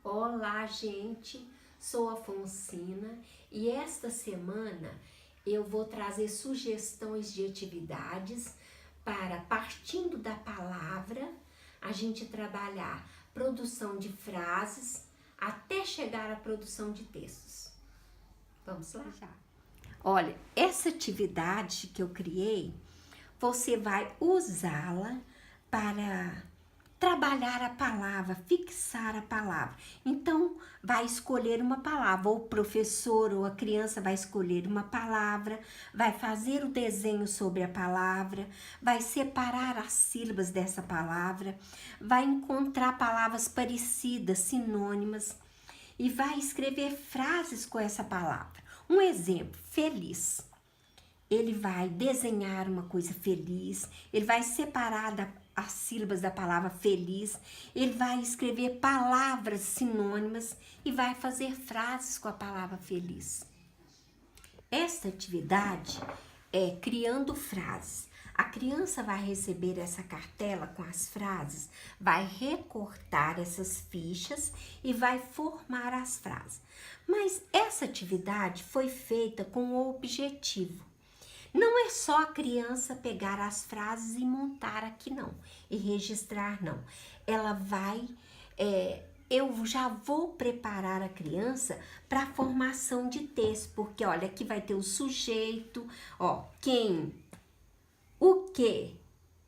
Olá, gente, sou a Fonsina e esta semana eu vou trazer sugestões de atividades para, partindo da palavra, a gente trabalhar produção de frases até chegar à produção de textos. Vamos lá? Já. Olha, essa atividade que eu criei, você vai usá-la para trabalhar a palavra, fixar a palavra. Então, vai escolher uma palavra, ou o professor ou a criança vai escolher uma palavra, vai fazer o desenho sobre a palavra, vai separar as sílabas dessa palavra, vai encontrar palavras parecidas, sinônimas, e vai escrever frases com essa palavra. Um exemplo, feliz. Ele vai desenhar uma coisa feliz, ele vai separar as sílabas da palavra feliz, ele vai escrever palavras sinônimas e vai fazer frases com a palavra feliz. Esta atividade é criando frases. A criança vai receber essa cartela com as frases, vai recortar essas fichas e vai formar as frases. Mas essa atividade foi feita com o objetivo. Não é só a criança pegar as frases e montar aqui, não, e registrar, não. Ela vai, eu já vou preparar a criança para a formação de texto, porque olha, aqui vai ter o sujeito, ó, quem, o que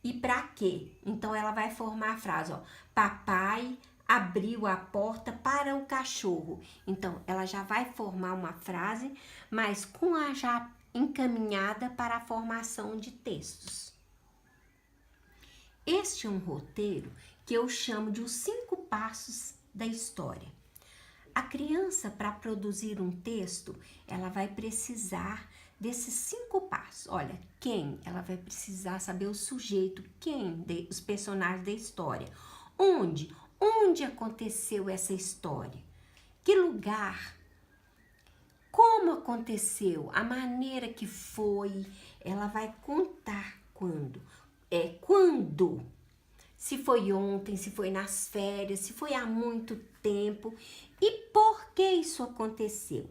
e para quê. Então ela vai formar a frase, ó, papai abriu a porta para o cachorro. Então ela já vai formar uma frase, mas com a já encaminhada para a formação de textos. Este é um roteiro que eu chamo de os 5 passos da história. A criança, para produzir um texto, ela vai precisar desses 5 passos. Olha, quem? Ela vai precisar saber o sujeito, quem? Os personagens da história. Onde? Onde aconteceu essa história? Que lugar? Como aconteceu, a maneira que foi, ela vai contar quando. Quando, se foi ontem, se foi nas férias, se foi há muito tempo e por que isso aconteceu.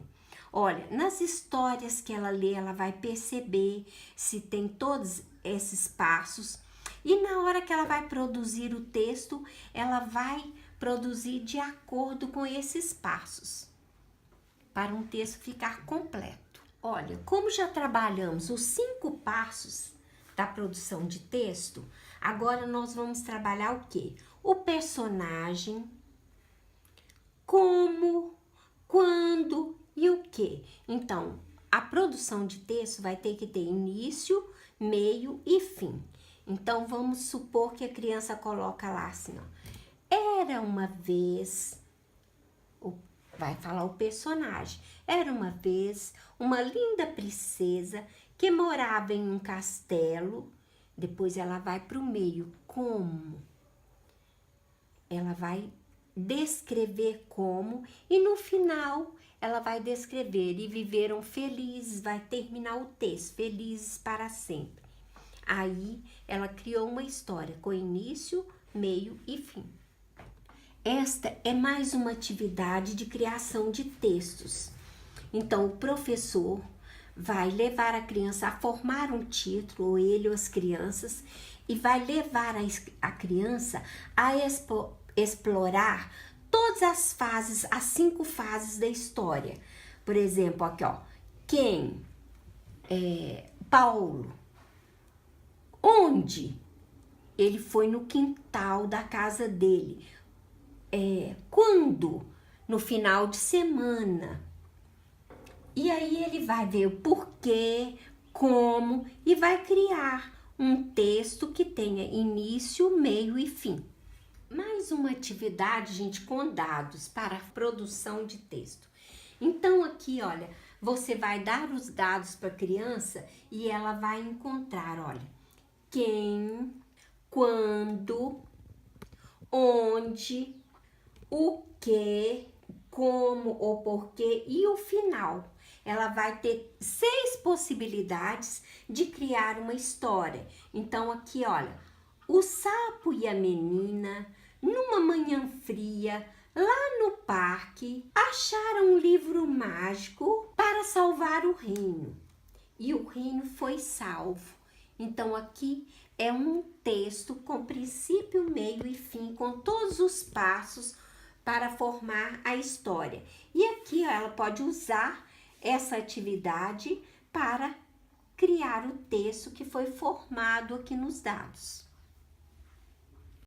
Olha, nas histórias que ela lê, ela vai perceber se tem todos esses passos e na hora que ela vai produzir o texto, ela vai produzir de acordo com esses passos, para um texto ficar completo. Olha, como já trabalhamos os 5 passos da produção de texto, agora nós vamos trabalhar o quê? O personagem, como, quando e o quê. Então, a produção de texto vai ter que ter início, meio e fim. Então, vamos supor que a criança coloca lá assim, ó. Era uma vez... Vai falar o personagem. Era uma vez uma linda princesa que morava em um castelo. Depois ela vai para o meio. Como? Ela vai descrever como. E no final ela vai descrever. E viveram felizes. Vai terminar o texto. Felizes para sempre. Aí ela criou uma história com início, meio e fim. Esta é mais uma atividade de criação de textos. Então, o professor vai levar a criança a formar um título, ou ele ou as crianças, e vai levar a criança a explorar todas as fases, as 5 fases da história. Por exemplo, aqui, ó, quem? Paulo. Onde? Ele foi no quintal da casa dele. Quando? No final de semana. E aí ele vai ver o porquê, como e vai criar um texto que tenha início, meio e fim. Mais uma atividade, gente, com dados para a produção de texto. Então aqui, olha, você vai dar os dados para a criança e ela vai encontrar, olha, quem, quando, onde, o que, como, o porquê e o final. Ela vai ter 6 possibilidades de criar uma história. Então, aqui, olha, o sapo e a menina, numa manhã fria, Lá no parque, acharam um livro mágico para salvar o reino. E o reino foi salvo. Então, aqui é um texto com princípio, meio e fim, com todos os passos para formar a história. E aqui ela pode usar essa atividade para criar o texto que foi formado aqui nos dados.